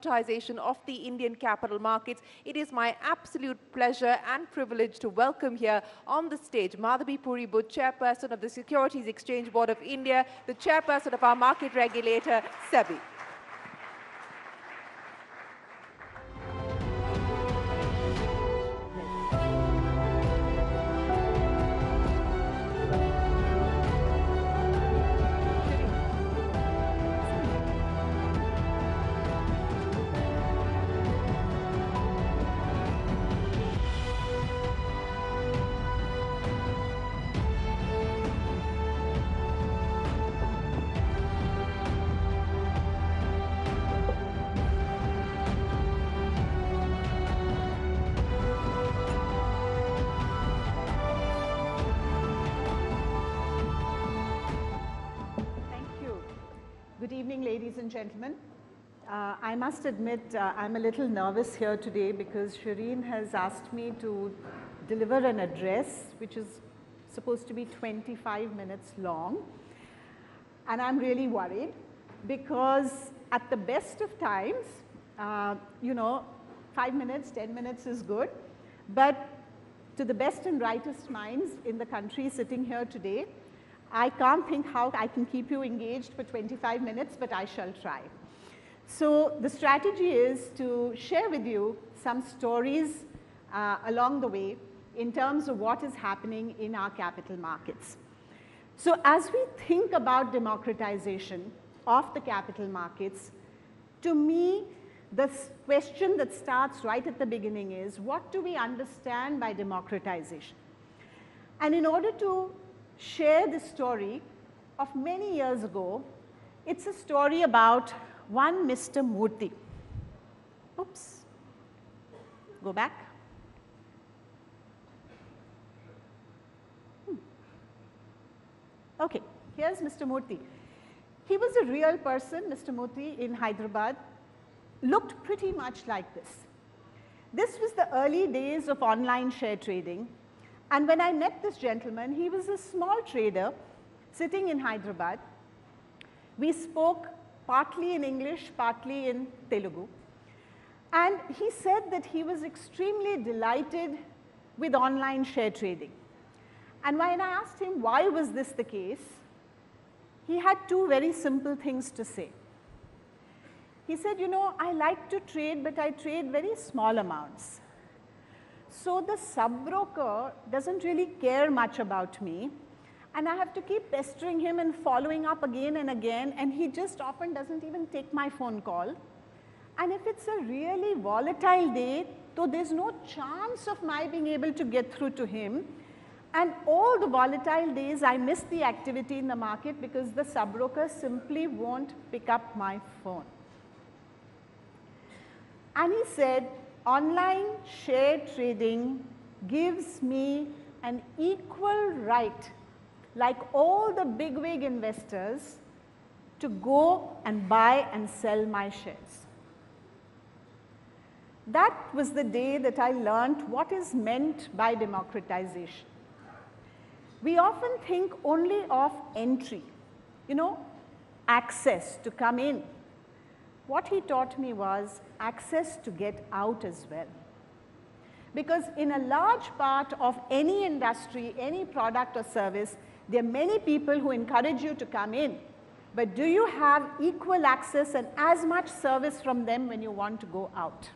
Democratization of the Indian capital markets. It is my absolute pleasure and privilege to welcome here on the stage Madhabi Puri Buch, Chairperson of the Securities Exchange Board of India, the Chairperson of our market regulator, Sebi. Good evening, ladies and gentlemen. I must admit I'm a little nervous here today because Shireen has asked me to deliver an address which is supposed to be 25 minutes long. And I'm really worried because at the best of times, 5 minutes, 10 minutes is good. But to the best and brightest minds in the country sitting here today, I can't think how I can keep you engaged for 25 minutes, but I shall try. So the strategy is to share with you some stories along the way in terms of what is happening in our capital markets. So as we think about democratization of the capital markets, to me, the question that starts right at the beginning is, what do we understand by democratization? And in order to share the story of many years ago, it's a story about one Mr. Murthy. Oops, go back. Okay, here's Mr. Murthy. He was a real person, Mr. Murthy, in Hyderabad, looked pretty much like this. This was the early days of online share trading. And when I met this gentleman, he was a small trader sitting in Hyderabad. We spoke partly in English, partly in Telugu. And he said that he was extremely delighted with online share trading. And when I asked him why was this the case, he had two very simple things to say. He said, I like to trade, but I trade very small amounts. So the sub-broker doesn't really care much about me, and I have to keep pestering him and following up again and again, and he just often doesn't even take my phone call. And if it's a really volatile day, though there's no chance of my being able to get through to him, and all the volatile days I miss the activity in the market because the sub-broker simply won't pick up my phone. And he said, online share trading gives me an equal right, like all the bigwig investors, to go and buy and sell my shares. That was the day that I learned what is meant by democratization. We often think only of entry, access to come in. What he taught me was access to get out as well. Because in a large part of any industry, any product or service, there are many people who encourage you to come in. But do you have equal access and as much service from them when you want to go out?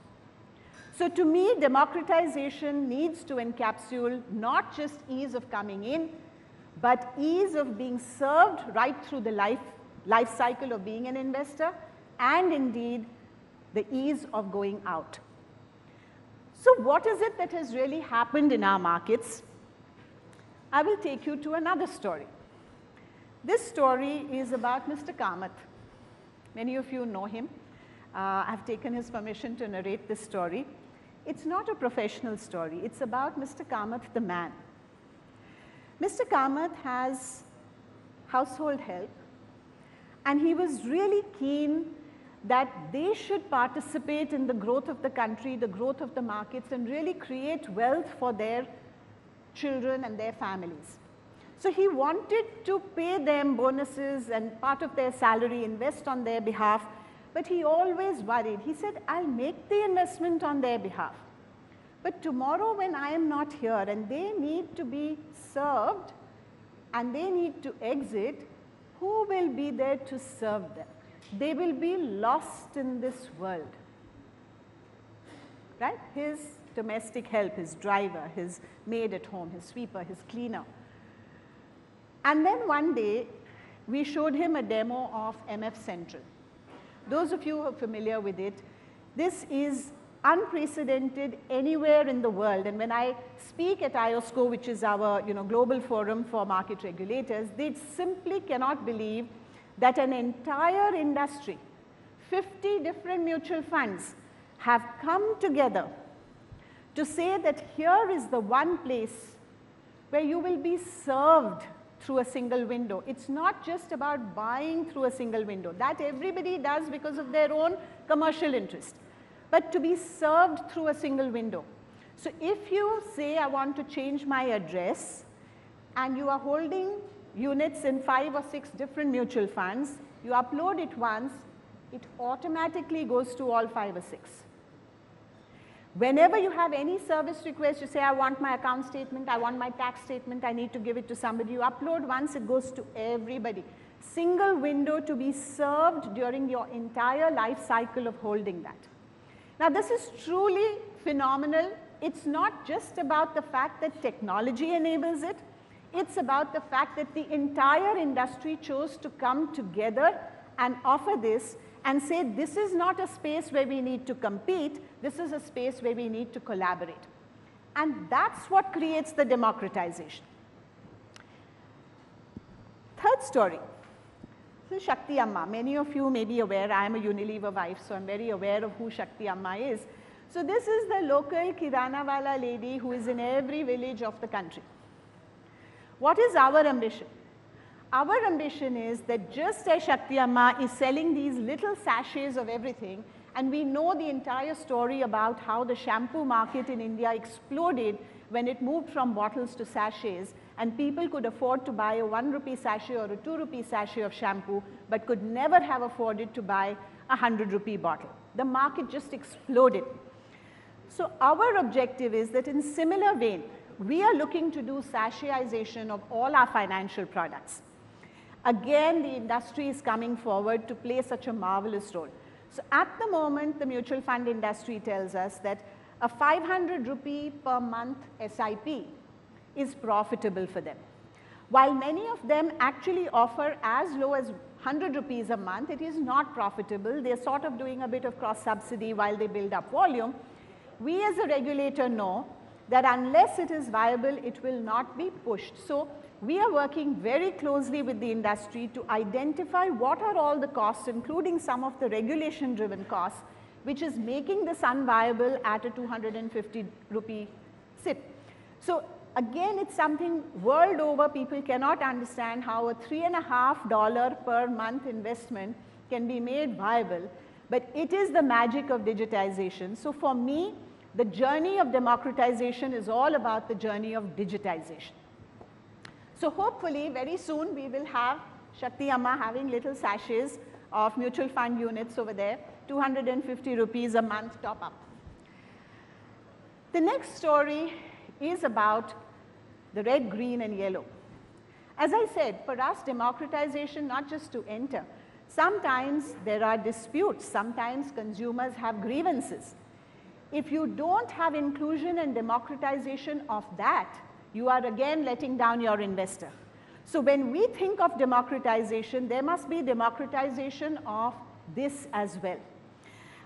So to me, democratization needs to encapsulate not just ease of coming in, but ease of being served right through the life cycle of being an investor, and indeed the ease of going out. So what is it that has really happened in our markets? I will take you to another story. This story is about Mr. Kamath. Many of you know him. I've taken his permission to narrate this story. It's not a professional story. It's about Mr. Kamath, the man. Mr. Kamath has household help, and he was really keen that they should participate in the growth of the country, the growth of the markets, and really create wealth for their children and their families. So he wanted to pay them bonuses and part of their salary, invest on their behalf, But he always worried. He said, I'll make the investment on their behalf. But tomorrow when I am not here and they need to be served and they need to exit, who will be there to serve them? They will be lost in this world. Right? His domestic help, his driver, his maid at home, his sweeper, his cleaner. And then one day, we showed him a demo of MF Central. Those of you who are familiar with it, this is unprecedented anywhere in the world. And when I speak at IOSCO, which is our global forum for market regulators, they simply cannot believe that an entire industry, 50 different mutual funds, have come together to say that here is the one place where you will be served through a single window. It's not just about buying through a single window. That everybody does because of their own commercial interest. But to be served through a single window. So if you say, I want to change my address, and you are holding units in 5 or 6 different mutual funds, you upload it once, it automatically goes to all 5 or 6. Whenever you have any service request, you say, I want my account statement, I want my tax statement, I need to give it to somebody. You upload once, it goes to everybody. Single window to be served during your entire life cycle of holding that. Now, this is truly phenomenal. It's not just about the fact that technology enables it. It's about the fact that the entire industry chose to come together and offer this and say, this is not a space where we need to compete, this is a space where we need to collaborate. And that's what creates the democratization. Third story. This is Shakti Amma. Many of you may be aware, I am a Unilever wife, so I'm very aware of who Shakti Amma is. So this is the local Kirana wala lady who is in every village of the country. What is our ambition? Our ambition is that just as Shakti Amma is selling these little sachets of everything, and we know the entire story about how the shampoo market in India exploded when it moved from bottles to sachets, and people could afford to buy a 1 rupee sachet or a 2 rupee sachet of shampoo, but could never have afforded to buy a 100 rupee bottle. The market just exploded. So our objective is that in similar vein, we are looking to do sachetization of all our financial products. Again, the industry is coming forward to play such a marvelous role. So at the moment, the mutual fund industry tells us that a 500 rupee per month SIP is profitable for them. While many of them actually offer as low as 100 rupees a month, it is not profitable. They're sort of doing a bit of cross subsidy while they build up volume. We as a regulator know that unless it is viable, it will not be pushed. So we are working very closely with the industry to identify what are all the costs, including some of the regulation driven costs, which is making this unviable at a 250 rupee SIP. So again, it's something world over people cannot understand how a $3.50 per month investment can be made viable, but it is the magic of digitization. So for me, the journey of democratization is all about the journey of digitization. So hopefully very soon we will have Shakti Amma having little sachets of mutual fund units over there, 250 rupees a month top up. The next story is about the red, green and yellow. As I said, for us democratization not just to enter, sometimes there are disputes, sometimes consumers have grievances. If you don't have inclusion and democratization of that, you are again letting down your investor. So when we think of democratization, there must be democratization of this as well.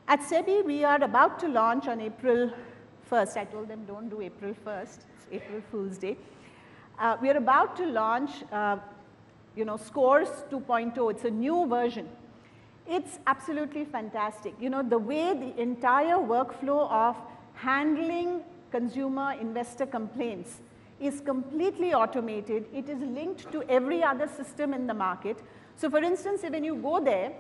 At Sebi, we are about to launch on April 1st. I told them don't do April 1st, it's April Fool's Day. We are about to launch, Scores 2.0. It's a new version. It's absolutely fantastic. You know, the way the entire workflow of handling consumer investor complaints is completely automated. It is linked to every other system in the market. So for instance, when you go there,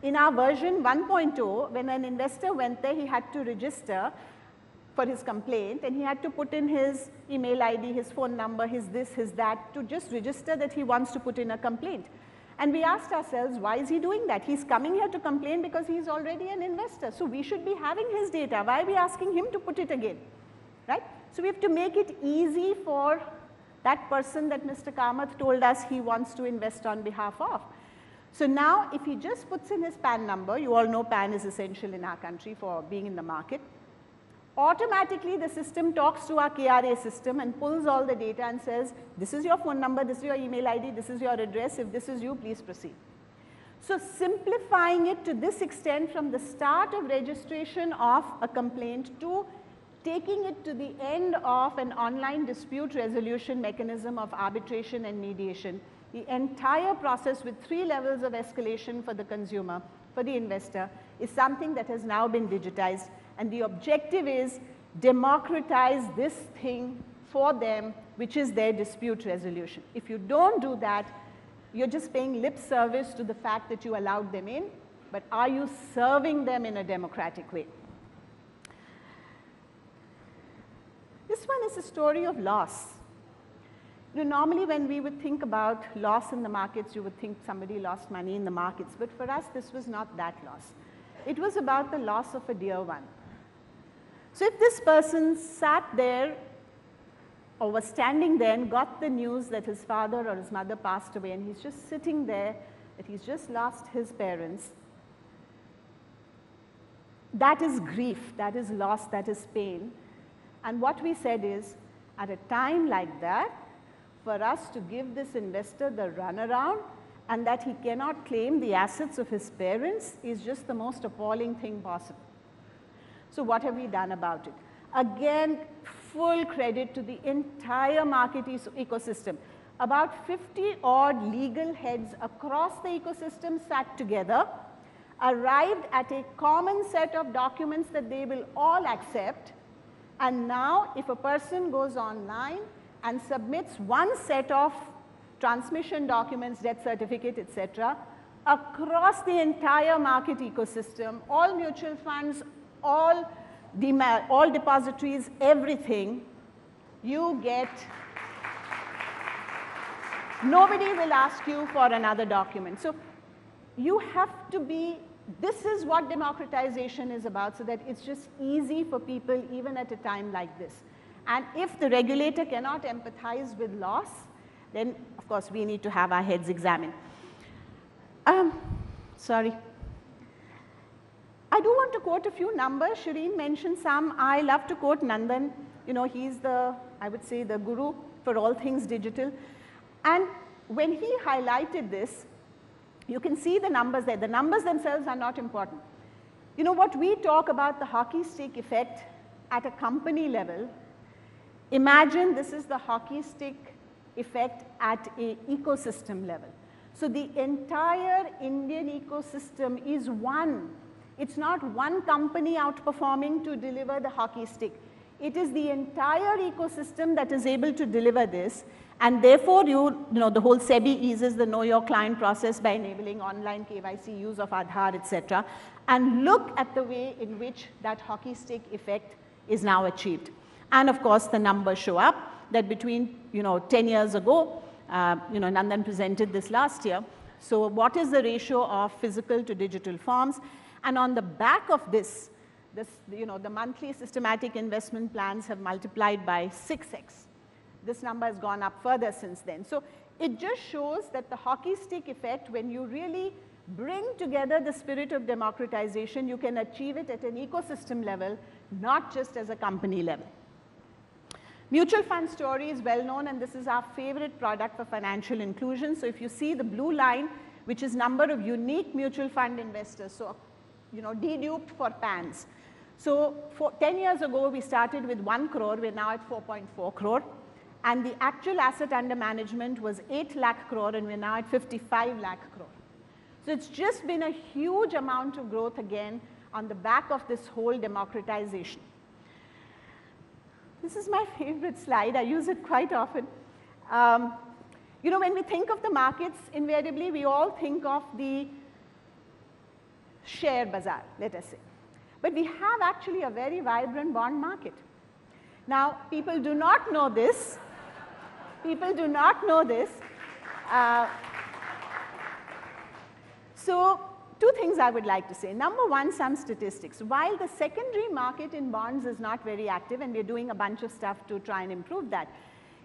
in our version 1.0, when an investor went there, he had to register for his complaint, and he had to put in his email ID, his phone number, his this, his that, to just register that he wants to put in a complaint. And we asked ourselves, why is he doing that? He's coming here to complain because he's already an investor. So we should be having his data. Why are we asking him to put it again, right? So we have to make it easy for that person that Mr. Kamath told us he wants to invest on behalf of. So now if he just puts in his PAN number, you all know PAN is essential in our country for being in the market, automatically the system talks to our KRA system and pulls all the data and says, this is your phone number, this is your email ID, this is your address, if this is you, please proceed. So simplifying it to this extent from the start of registration of a complaint to taking it to the end of an online dispute resolution mechanism of arbitration and mediation, the entire process with 3 levels of escalation for the consumer, for the investor, is something that has now been digitized. And the objective is democratize this thing for them, which is their dispute resolution. If you don't do that, you're just paying lip service to the fact that you allowed them in, but are you serving them in a democratic way? This one is a story of loss. You know, normally when we would think about loss in the markets, you would think somebody lost money in the markets, but for us this was not that loss. It was about the loss of a dear one. So if this person sat there or was standing there and got the news that his father or his mother passed away and he's just sitting there, that he's just lost his parents, that is grief, that is loss, that is pain. And what we said is, at a time like that, for us to give this investor the runaround and that he cannot claim the assets of his parents is just the most appalling thing possible. So what have we done about it? Again, full credit to the entire market ecosystem. About 50 odd legal heads across the ecosystem sat together, arrived at a common set of documents that they will all accept, and now if a person goes online and submits one set of transmission documents, death certificate, etc., across the entire market ecosystem, all mutual funds, all depositories, everything, you get, nobody will ask you for another document. So you have to be, this is what democratization is about, so that it's just easy for people even at a time like this. And if the regulator cannot empathize with loss, then of course we need to have our heads examined. Sorry. I do want to quote a few numbers. Shireen mentioned some. I love to quote Nandan. You know, he's the, I would say, the guru for all things digital. And when he highlighted this, you can see the numbers there. The numbers themselves are not important. You know, what we talk about the hockey stick effect at a company level, imagine this is the hockey stick effect at an ecosystem level. So the entire Indian ecosystem is one. It's not one company outperforming to deliver the hockey stick. It is the entire ecosystem that is able to deliver this, and therefore you know, the whole Sebi eases the know your client process by enabling online KYC, use of Aadhaar, etc. And look at the way in which that hockey stick effect is now achieved. And of course the numbers show up that between 10 years ago, Nandan presented this last year. So what is the ratio of physical to digital forms? And on the back of this, the monthly systematic investment plans have multiplied by 6x. This number has gone up further since then. So it just shows that the hockey stick effect, when you really bring together the spirit of democratization, you can achieve it at an ecosystem level, not just as a company level. Mutual fund story is well known, and this is our favorite product for financial inclusion. So if you see the blue line, which is number of unique mutual fund investors, so deduped for PANs. So 10 years ago, we started with 1 crore, we're now at 4.4 crore. And the actual asset under management was 8 lakh crore, and we're now at 55 lakh crore. So it's just been a huge amount of growth again on the back of this whole democratization. This is my favorite slide. I use it quite often. When we think of the markets, invariably we all think of the share bazaar, let us say. But we have actually a very vibrant bond market. Now, people do not know this. People do not know this. So two things I would like to say. Number one, some statistics. While the secondary market in bonds is not very active, and we're doing a bunch of stuff to try and improve that,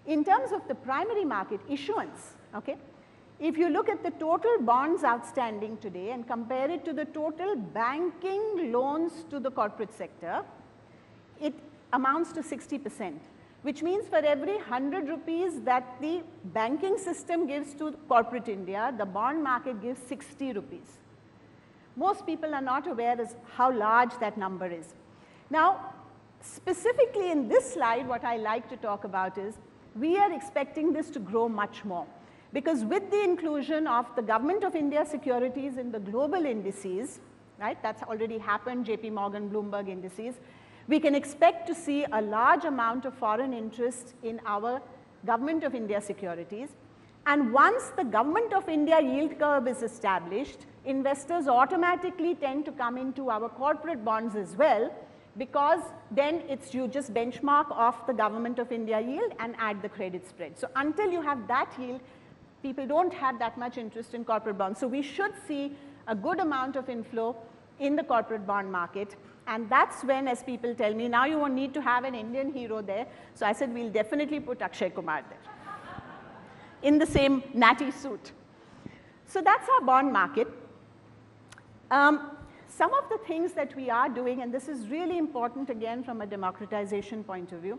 in terms of the primary market issuance, okay, if you look at the total bonds outstanding today and compare it to the total banking loans to the corporate sector, it amounts to 60%, which means for every 100 rupees that the banking system gives to corporate India, the bond market gives 60 rupees. Most people are not aware as how large that number is. Now, specifically in this slide, what I like to talk about is we are expecting this to grow much more. Because with the inclusion of the Government of India securities in the global indices, right, that's already happened, JP Morgan, Bloomberg indices, we can expect to see a large amount of foreign interest in our Government of India securities. And once the Government of India yield curve is established, investors automatically tend to come into our corporate bonds as well, because then it's you just benchmark off the Government of India yield and add the credit spread. So until you have that yield, people don't have that much interest in corporate bonds. So we should see a good amount of inflow in the corporate bond market. And that's when, as people tell me, now you won't need to have an Indian hero there. So I said, we'll definitely put Akshay Kumar there in the same natty suit. So that's our bond market. Some of the things that we are doing, and this is really important again from a democratization point of view,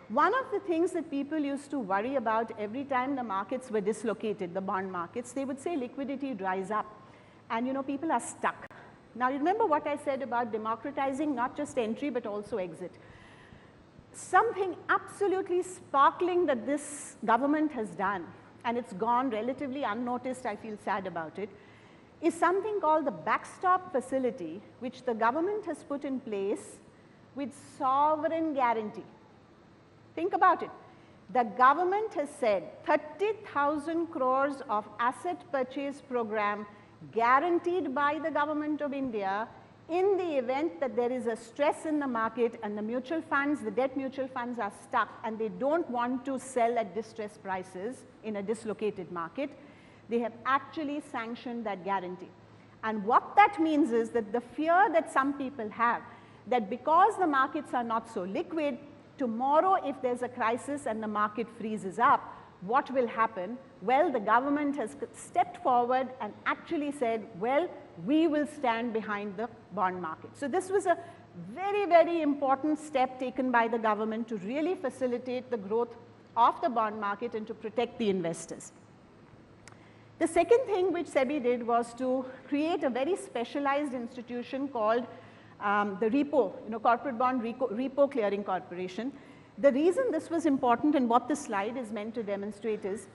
one of the things that people used to worry about every time the markets were dislocated, the bond markets, they would say liquidity dries up. And you know, people are stuck. Now, you remember what I said about democratizing not just entry but also exit. Something absolutely sparkling that this government has done, and it's gone relatively unnoticed, I feel sad about it, is something called the backstop facility, which the government has put in place with sovereign guarantee. Think about it. The government has said 30,000 crores of asset purchase program guaranteed by the Government of India in the event that there is a stress in the market and the mutual funds, the debt mutual funds are stuck and they don't want to sell at distressed prices in a dislocated market. They have actually sanctioned that guarantee. And what that means is that the fear that some people have, that because the markets are not so liquid, tomorrow if there's a crisis and the market freezes up, what will happen? Well, the government has stepped forward and actually said, well, we will stand behind the bond market. So this was a very, very important step taken by the government to really facilitate the growth of the bond market and to protect the investors. The second thing which Sebi did was to create a very specialized institution called the RePO, Corporate Bond RePO Clearing Corporation. The reason this was important and what this slide is meant to demonstrate is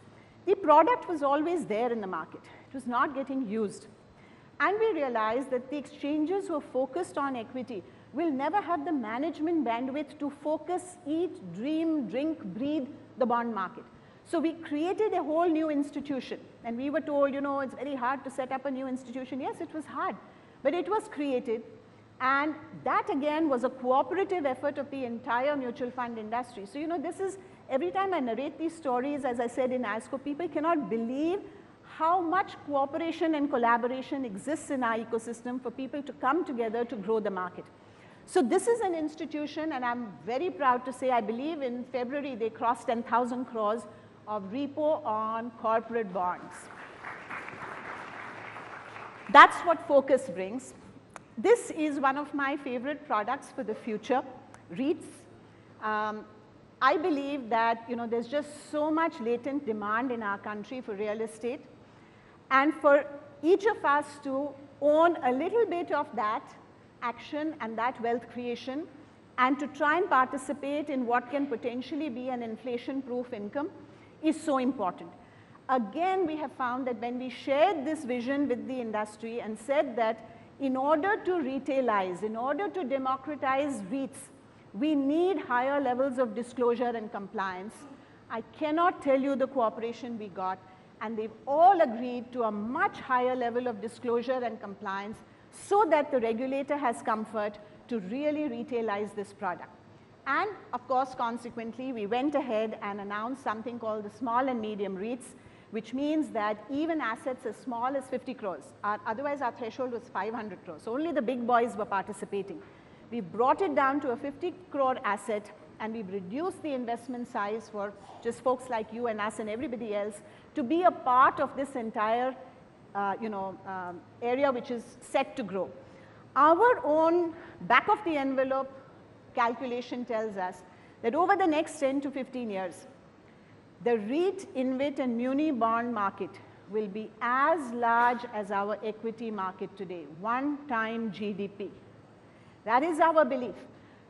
the product was always there in the market. It was not getting used. And we realized that the exchanges who are focused on equity will never have the management bandwidth to focus, eat, dream, drink, breathe the bond market. So we created a whole new institution. And we were told, it's very hard to set up a new institution. Yes, it was hard. But it was created. And that again was a cooperative effort of the entire mutual fund industry. So, this is, every time I narrate these stories, as I said in ASCO, people cannot believe how much cooperation and collaboration exists in our ecosystem for people to come together to grow the market. So this is an institution, and I'm very proud to say, I believe in February they crossed 10,000 crores of repo on corporate bonds. That's what focus brings. This is one of my favorite products for the future, REITs. I believe that there's just so much latent demand in our country for real estate, and for each of us to own a little bit of that action and that wealth creation, and to try and participate in what can potentially be an inflation-proof income is so important. Again, we have found that when we shared this vision with the industry and said that in order to retailize, in order to democratize REITs, we need higher levels of disclosure and compliance. I cannot tell you the cooperation we got, and they've all agreed to a much higher level of disclosure and compliance so that the regulator has comfort to really retailize this product. And of course, consequently, we went ahead and announced something called the small and medium REITs, which means that even assets as small as 50 crores, otherwise our threshold was 500 crores. So only the big boys were participating. We've brought it down to a 50 crore asset, and we've reduced the investment size for just folks like you and us and everybody else to be a part of this entire area which is set to grow. Our own back of the envelope calculation tells us that over the next 10 to 15 years, the REIT, InvIT and Muni bond market will be as large as our equity market today, 1 time GDP. That is our belief.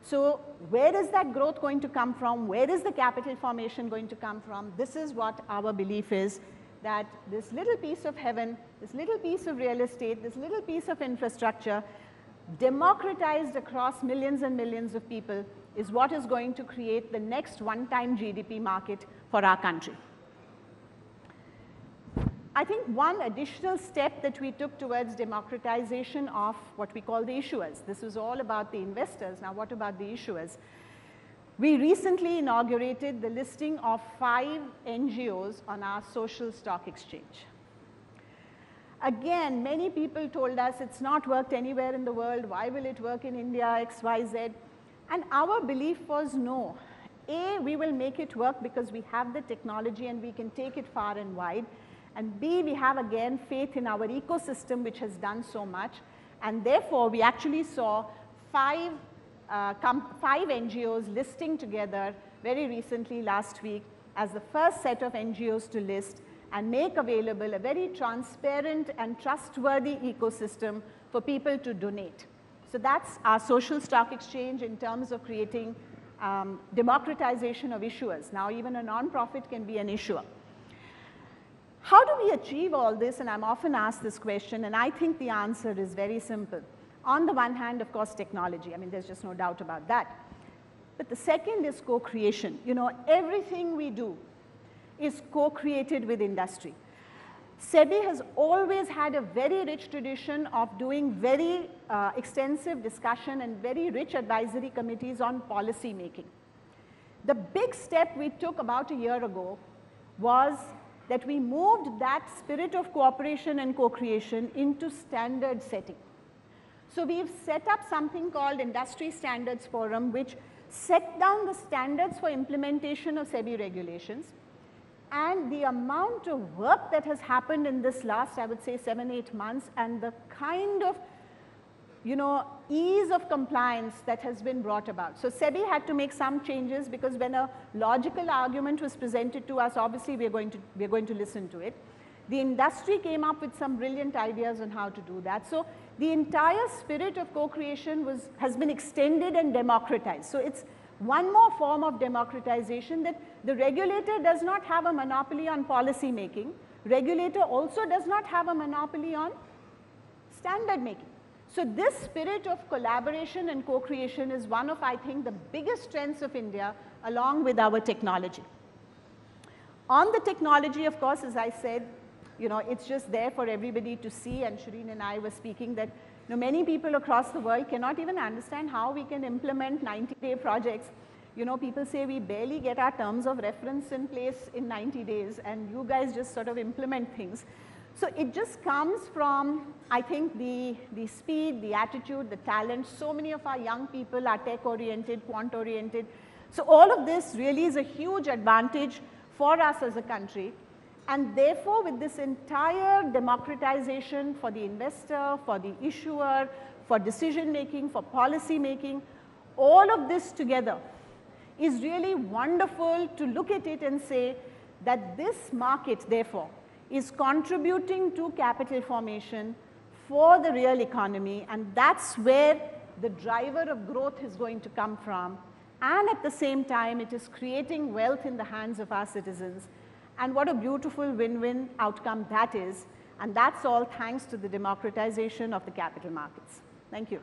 So where is that growth going to come from? Where is the capital formation going to come from? This is what our belief is, that this little piece of heaven, this little piece of real estate, this little piece of infrastructure, democratized across millions and millions of people, is what is going to create the next 1 time GDP market for our country. I think one additional step that we took towards democratization of what we call the issuers. This was all about the investors. Now what about the issuers? We recently inaugurated the listing of 5 NGOs on our social stock exchange. Again, many people told us it's not worked anywhere in the world. Why will it work in India, X, Y, Z? And our belief was no. A, we will make it work because we have the technology and we can take it far and wide. And B, we have again faith in our ecosystem which has done so much. And therefore, we actually saw 5 NGOs listing together very recently last week as the first set of NGOs to list and make available a very transparent and trustworthy ecosystem for people to donate. So that's our social stock exchange in terms of creating democratization of issuers. Now even a non-profit can be an issuer. How do we achieve all this? And I'm often asked this question, and I think the answer is very simple. On the one hand, of course, technology. I mean, there's just no doubt about that. But the second is co-creation. You know, everything we do is co-created with industry. Sebi has always had a very rich tradition of doing very extensive discussion and very rich advisory committees on policy making. The big step we took about a year ago was that we moved that spirit of cooperation and co-creation into standard setting. So we've set up something called Industry Standards Forum, which set down the standards for implementation of SEBI regulations. And the amount of work that has happened in this last, I would say, 7-8 months, and the kind of, ease of compliance that has been brought about. So SEBI had to make some changes because when a logical argument was presented to us, obviously we're going to listen to it. The industry came up with some brilliant ideas on how to do that. So the entire spirit of co-creation has been extended and democratized. So it's one more form of democratization, that the regulator does not have a monopoly on policy making. Regulator also does not have a monopoly on standard making. So this spirit of collaboration and co-creation is one of, I think, the biggest strengths of India, along with our technology. On the technology, of course, as I said, it's just there for everybody to see, and Shireen and I were speaking that many people across the world cannot even understand how we can implement 90-day projects. People say we barely get our terms of reference in place in 90 days, and you guys just sort of implement things. So it just comes from, I think, the speed, the attitude, the talent. So many of our young people are tech-oriented, quant-oriented. So all of this really is a huge advantage for us as a country. And therefore, with this entire democratization for the investor, for the issuer, for decision making, for policy making, all of this together is really wonderful to look at it and say that this market, therefore, is contributing to capital formation for the real economy, and that's where the driver of growth is going to come from. And at the same time, it is creating wealth in the hands of our citizens. And what a beautiful win-win outcome that is. And that's all thanks to the democratization of the capital markets. Thank you.